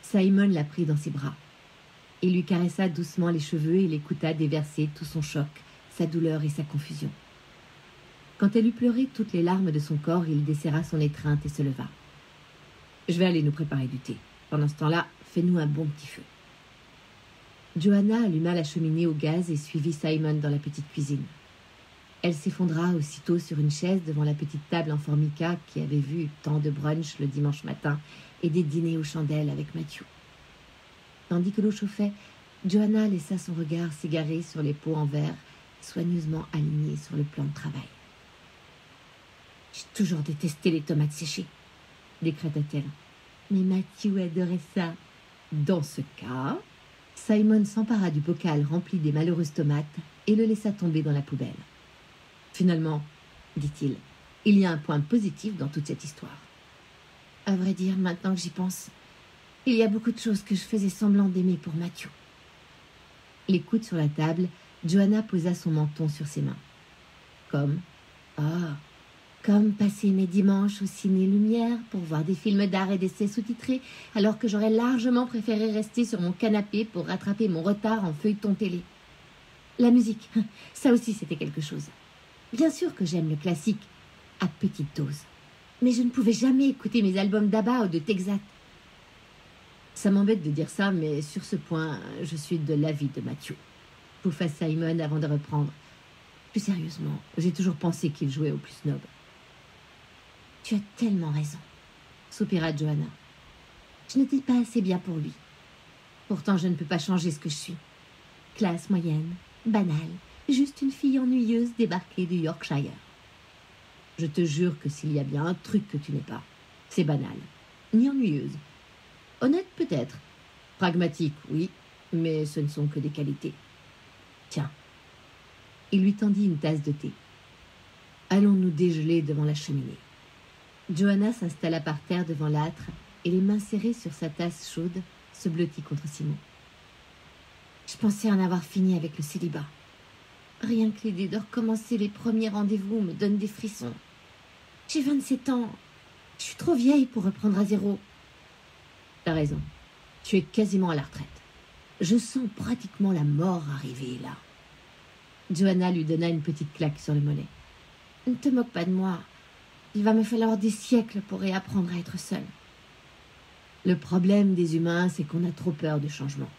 Simon la prit dans ses bras. Il lui caressa doucement les cheveux et l'écouta déverser tout son choc, sa douleur et sa confusion. Quand elle eut pleuré toutes les larmes de son corps, il desserra son étreinte et se leva. « Je vais aller nous préparer du thé. Pendant ce temps-là, fais-nous un bon petit feu. » Johanna alluma la cheminée au gaz et suivit Simon dans la petite cuisine. Elle s'effondra aussitôt sur une chaise devant la petite table en formica qui avait vu tant de brunch le dimanche matin et des dîners aux chandelles avec Matthew. Tandis que l'eau chauffait, Johanna laissa son regard s'égarer sur les pots en verre, soigneusement alignés sur le plan de travail. « J'ai toujours détesté les tomates séchées, » décréta-t-elle. Mais Matthew adorait ça. Dans ce cas, Simon s'empara du bocal rempli des malheureuses tomates et le laissa tomber dans la poubelle. Finalement, dit-il, il y a un point positif dans toute cette histoire. À vrai dire, maintenant que j'y pense, il y a beaucoup de choses que je faisais semblant d'aimer pour Matthew. Les coudes sur la table, Johanna posa son menton sur ses mains. Comme passer mes dimanches au ciné-lumière pour voir des films d'art et d'essais sous-titrés, alors que j'aurais largement préféré rester sur mon canapé pour rattraper mon retard en feuilleton télé. La musique, ça aussi c'était quelque chose. Bien sûr que j'aime le classique, à petite dose. Mais je ne pouvais jamais écouter mes albums d'ABBA ou de Texas. Ça m'embête de dire ça, mais sur ce point, je suis de l'avis de Matthew. Pouffa Simon avant de reprendre. Plus sérieusement, j'ai toujours pensé qu'il jouait au plus snob. Tu as tellement raison, soupira Joanna. Je n'étais pas assez bien pour lui. Pourtant, je ne peux pas changer ce que je suis. Classe moyenne, banale, juste une fille ennuyeuse débarquée du Yorkshire. Je te jure que s'il y a bien un truc que tu n'es pas, c'est banal, ni ennuyeuse. Honnête peut-être, pragmatique, oui, mais ce ne sont que des qualités. Tiens. Il lui tendit une tasse de thé. Allons nous dégeler devant la cheminée. Joanna s'installa par terre devant l'âtre et les mains serrées sur sa tasse chaude se blottit contre Simon. Je pensais en avoir fini avec le célibat. Rien que l'idée de recommencer les premiers rendez-vous me donne des frissons. J'ai 27 ans. Je suis trop vieille pour reprendre à zéro. T'as raison. Tu es quasiment à la retraite. Je sens pratiquement la mort arriver là. Joanna lui donna une petite claque sur le mollet. Ne te moque pas de moi. Il va me falloir des siècles pour réapprendre à être seule. Le problème des humains, c'est qu'on a trop peur du changement.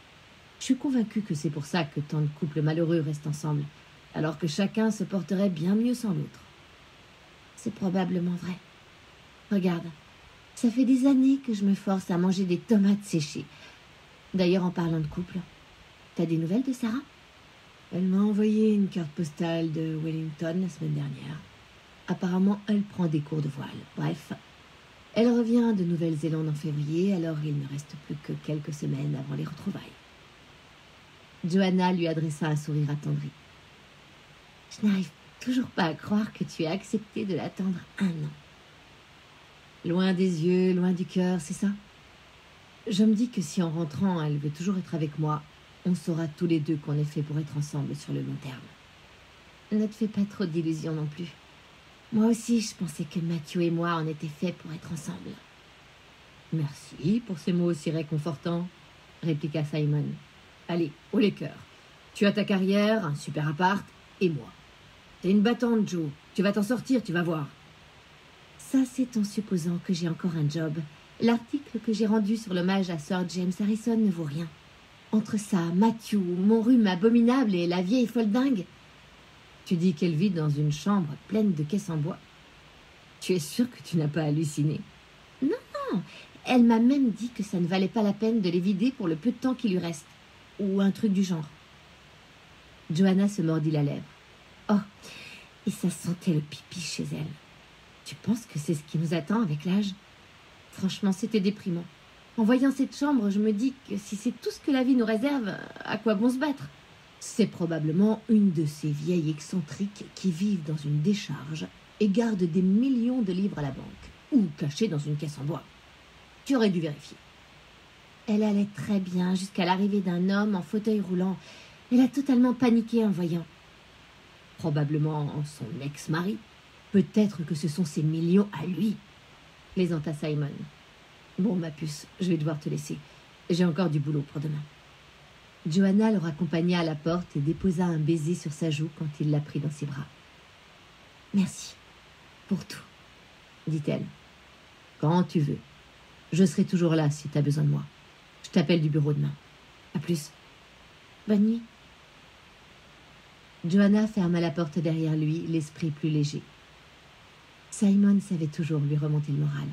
Je suis convaincue que c'est pour ça que tant de couples malheureux restent ensemble, alors que chacun se porterait bien mieux sans l'autre. C'est probablement vrai. Regarde, ça fait des années que je me force à manger des tomates séchées. D'ailleurs, en parlant de couple, t'as des nouvelles de Sarah ? Elle m'a envoyé une carte postale de Wellington la semaine dernière. Apparemment, elle prend des cours de voile. Bref, elle revient de Nouvelle-Zélande en février, alors il ne reste plus que quelques semaines avant les retrouvailles. Joanna lui adressa un sourire attendri. Je n'arrive toujours pas à croire que tu aies accepté de l'attendre 1 an. Loin des yeux, loin du cœur, c'est ça ? Je me dis que si en rentrant, elle veut toujours être avec moi, on saura tous les deux qu'on est fait pour être ensemble sur le long terme. Ne te fais pas trop d'illusions non plus. Moi aussi, je pensais que Matthew et moi en étaient faits pour être ensemble. Merci pour ces mots aussi réconfortants, répliqua Simon. Allez, haut les cœurs. Tu as ta carrière, un super appart, et moi. T'es une battante, Joe. Tu vas t'en sortir, tu vas voir. Ça, c'est en supposant que j'ai encore un job. L'article que j'ai rendu sur l'hommage à Sir James Harrison ne vaut rien. Entre ça, Matthew, mon rhume abominable et la vieille folle dingue. Tu dis qu'elle vit dans une chambre pleine de caisses en bois. Tu es sûre que tu n'as pas halluciné ? Non. Elle m'a même dit que ça ne valait pas la peine de les vider pour le peu de temps qui lui reste. Ou un truc du genre. Joanna se mordit la lèvre. Oh, et ça sentait le pipi chez elle. Tu penses que c'est ce qui nous attend avec l'âge ? Franchement, c'était déprimant. En voyant cette chambre, je me dis que si c'est tout ce que la vie nous réserve, à quoi bon se battre ? C'est probablement une de ces vieilles excentriques qui vivent dans une décharge et gardent des millions de livres à la banque, ou cachés dans une caisse en bois. Tu aurais dû vérifier. Elle allait très bien jusqu'à l'arrivée d'un homme en fauteuil roulant. Elle a totalement paniqué en voyant. Probablement son ex-mari. Peut-être que ce sont ses millions à lui, plaisanta Simon. Bon, ma puce, je vais devoir te laisser. J'ai encore du boulot pour demain. Joanna le raccompagna à la porte et déposa un baiser sur sa joue quand il la prit dans ses bras. Merci pour tout, dit-elle. Quand tu veux. Je serai toujours là si tu as besoin de moi. Je t'appelle du bureau demain. À plus. Bonne nuit. Joanna ferma la porte derrière lui, l'esprit plus léger. Simon savait toujours lui remonter le moral.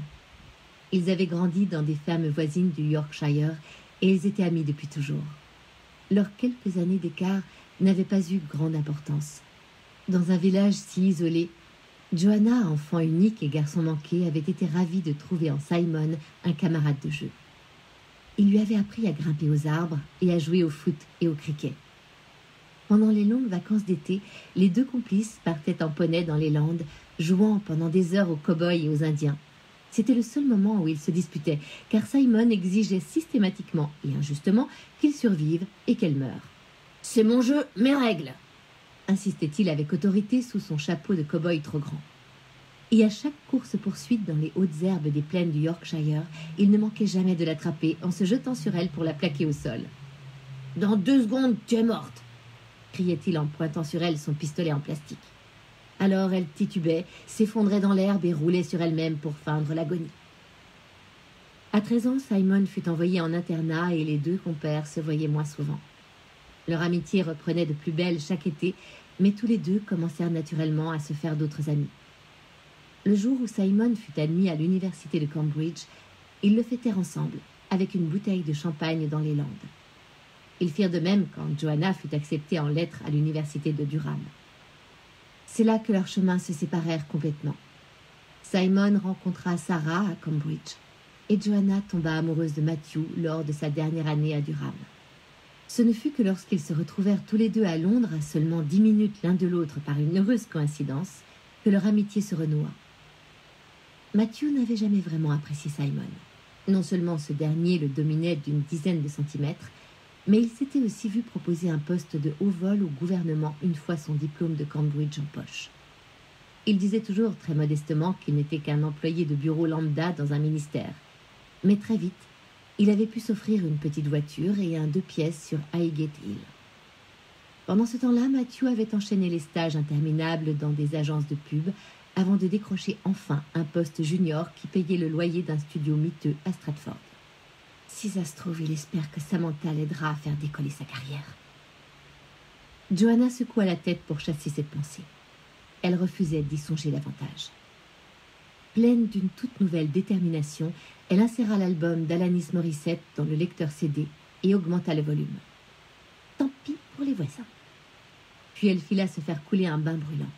Ils avaient grandi dans des fermes voisines du Yorkshire et ils étaient amis depuis toujours. Leurs quelques années d'écart n'avaient pas eu grande importance. Dans un village si isolé, Joanna, enfant unique et garçon manqué, avait été ravie de trouver en Simon un camarade de jeu. Il lui avait appris à grimper aux arbres et à jouer au foot et au cricket. Pendant les longues vacances d'été, les deux complices partaient en poney dans les Landes, jouant pendant des heures aux cow-boys et aux Indiens. C'était le seul moment où ils se disputaient, car Simon exigeait systématiquement et injustement qu'ils survivent et qu'elle meure. « C'est mon jeu, mes règles !» insistait-il avec autorité sous son chapeau de cow-boy trop grand. Et à chaque course-poursuite dans les hautes herbes des plaines du Yorkshire, il ne manquait jamais de l'attraper en se jetant sur elle pour la plaquer au sol. « Dans 2 secondes, tu es morte !» criait-il en pointant sur elle son pistolet en plastique. Alors elle titubait, s'effondrait dans l'herbe et roulait sur elle-même pour feindre l'agonie. À 13 ans, Simon fut envoyé en internat et les deux compères se voyaient moins souvent. Leur amitié reprenait de plus belle chaque été, mais tous les deux commencèrent naturellement à se faire d'autres amis. Le jour où Simon fut admis à l'université de Cambridge, ils le fêtèrent ensemble, avec une bouteille de champagne dans les Landes. Ils firent de même quand Joanna fut acceptée en lettres à l'université de Durham. C'est là que leurs chemins se séparèrent complètement. Simon rencontra Sarah à Cambridge, et Joanna tomba amoureuse de Matthew lors de sa dernière année à Durham. Ce ne fut que lorsqu'ils se retrouvèrent tous les deux à Londres, à seulement 10 minutes l'un de l'autre par une heureuse coïncidence, que leur amitié se renoua. Matthew n'avait jamais vraiment apprécié Simon. Non seulement ce dernier le dominait d'une dizaine de centimètres, mais il s'était aussi vu proposer un poste de haut vol au gouvernement une fois son diplôme de Cambridge en poche. Il disait toujours très modestement qu'il n'était qu'un employé de bureau lambda dans un ministère. Mais très vite, il avait pu s'offrir une petite voiture et un 2 pièces sur Highgate Hill. Pendant ce temps-là, Matthew avait enchaîné les stages interminables dans des agences de pub avant de décrocher enfin un poste junior qui payait le loyer d'un studio miteux à Stratford. Si ça se trouve, il espère que Samantha l'aidera à faire décoller sa carrière. Joanna secoua la tête pour chasser cette pensée. Elle refusait d'y songer davantage. Pleine d'une toute nouvelle détermination, elle inséra l'album d'Alanis Morissette dans le lecteur CD et augmenta le volume. Tant pis pour les voisins. Puis elle fila se faire couler un bain brûlant.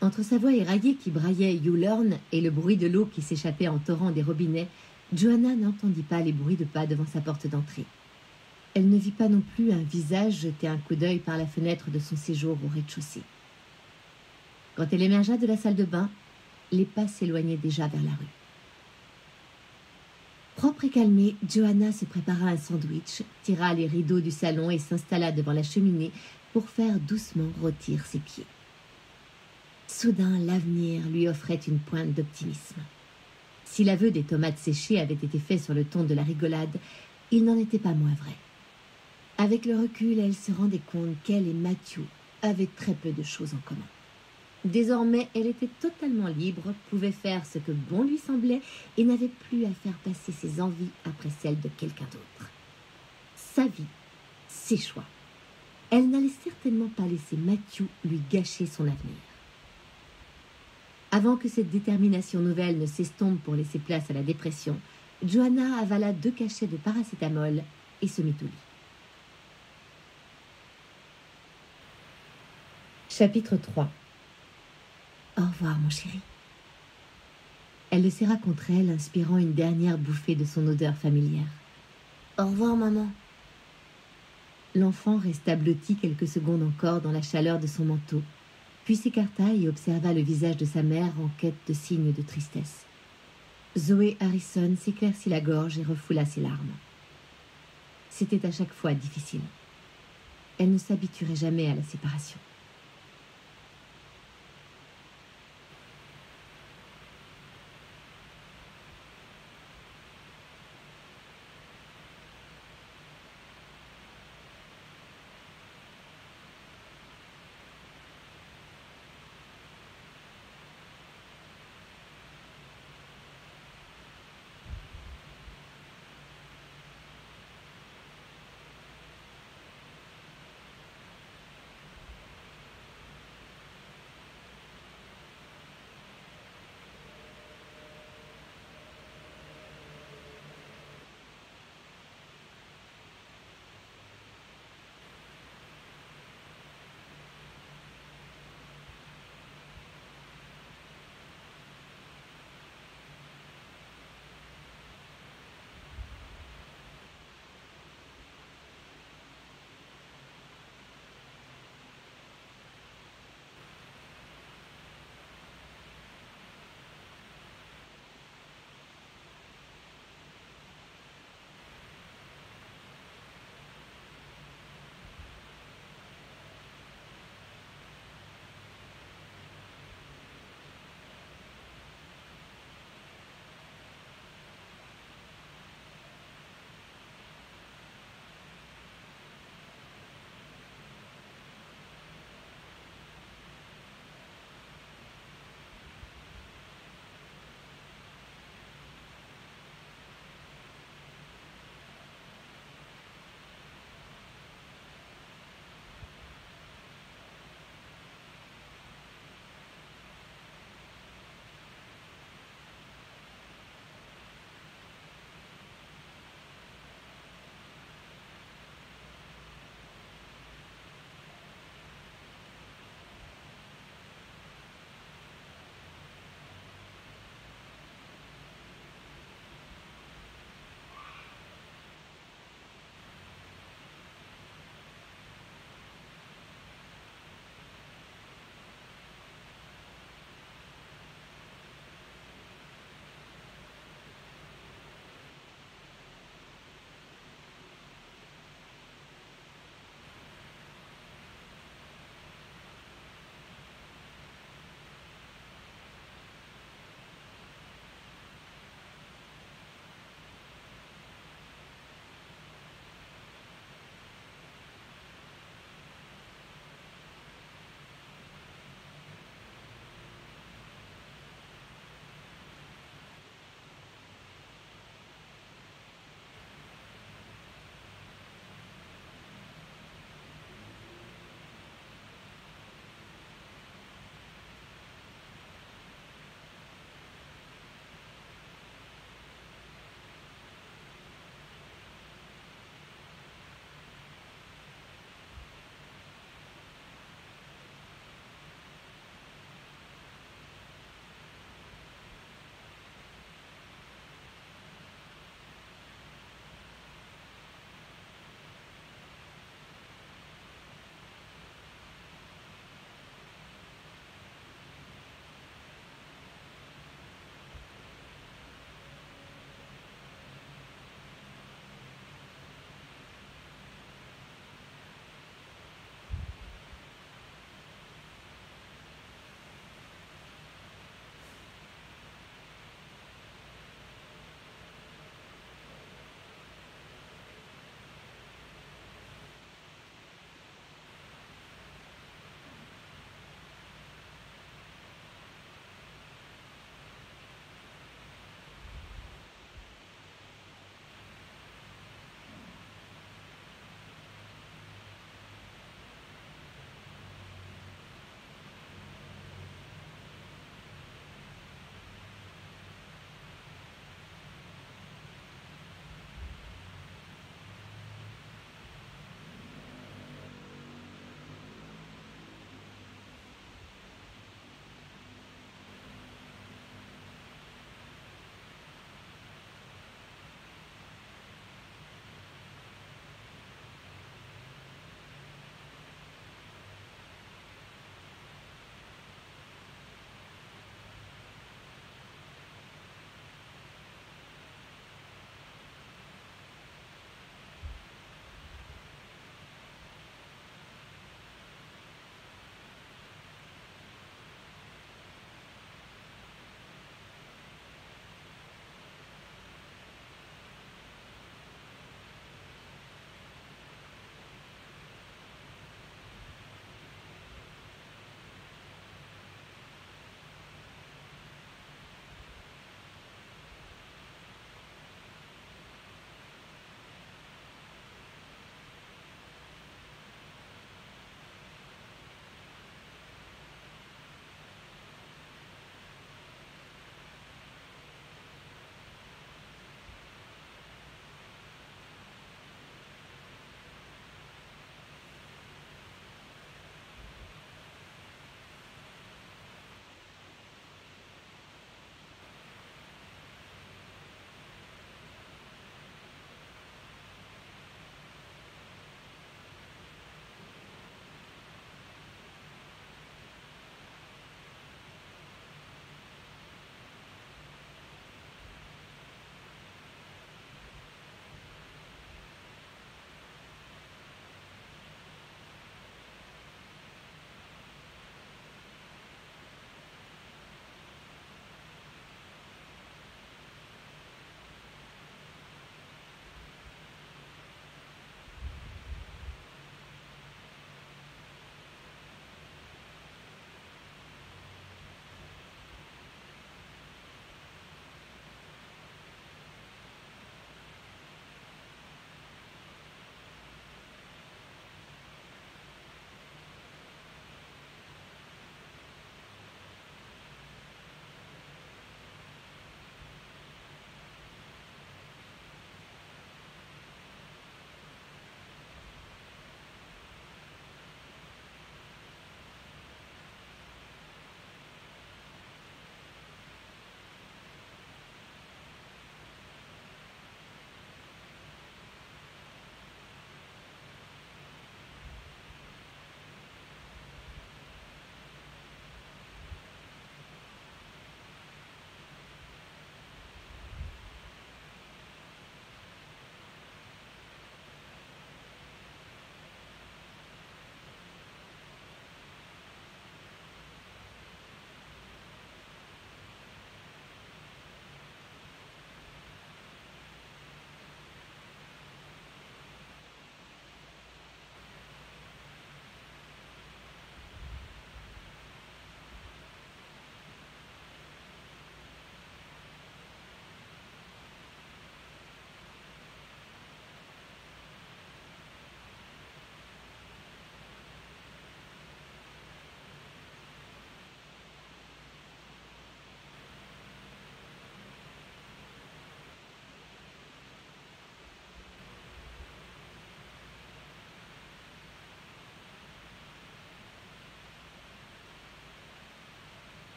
Entre sa voix éraillée qui braillait You Learn et le bruit de l'eau qui s'échappait en torrent des robinets, Joanna n'entendit pas les bruits de pas devant sa porte d'entrée. Elle ne vit pas non plus un visage jeter un coup d'œil par la fenêtre de son séjour au rez-de-chaussée. Quand elle émergea de la salle de bain, les pas s'éloignaient déjà vers la rue. Propre et calmée, Joanna se prépara un sandwich, tira les rideaux du salon et s'installa devant la cheminée pour faire doucement rôtir ses pieds. Soudain, l'avenir lui offrait une pointe d'optimisme. Si l'aveu des tomates séchées avait été fait sur le ton de la rigolade, il n'en était pas moins vrai. Avec le recul, elle se rendait compte qu'elle et Matthew avaient très peu de choses en commun. Désormais, elle était totalement libre, pouvait faire ce que bon lui semblait et n'avait plus à faire passer ses envies après celles de quelqu'un d'autre. Sa vie, ses choix. Elle n'allait certainement pas laisser Matthew lui gâcher son avenir. Avant que cette détermination nouvelle ne s'estompe pour laisser place à la dépression, Joanna avala 2 cachets de paracétamol et se mit au lit. Chapitre 3. Au revoir, mon chéri. Elle le serra contre elle, inspirant une dernière bouffée de son odeur familière. Au revoir, maman. L'enfant resta blotti quelques secondes encore dans la chaleur de son manteau, puis s'écarta et observa le visage de sa mère en quête de signes de tristesse. Zoé Harrison s'éclaircit la gorge et refoula ses larmes. C'était à chaque fois difficile. Elle ne s'habituerait jamais à la séparation.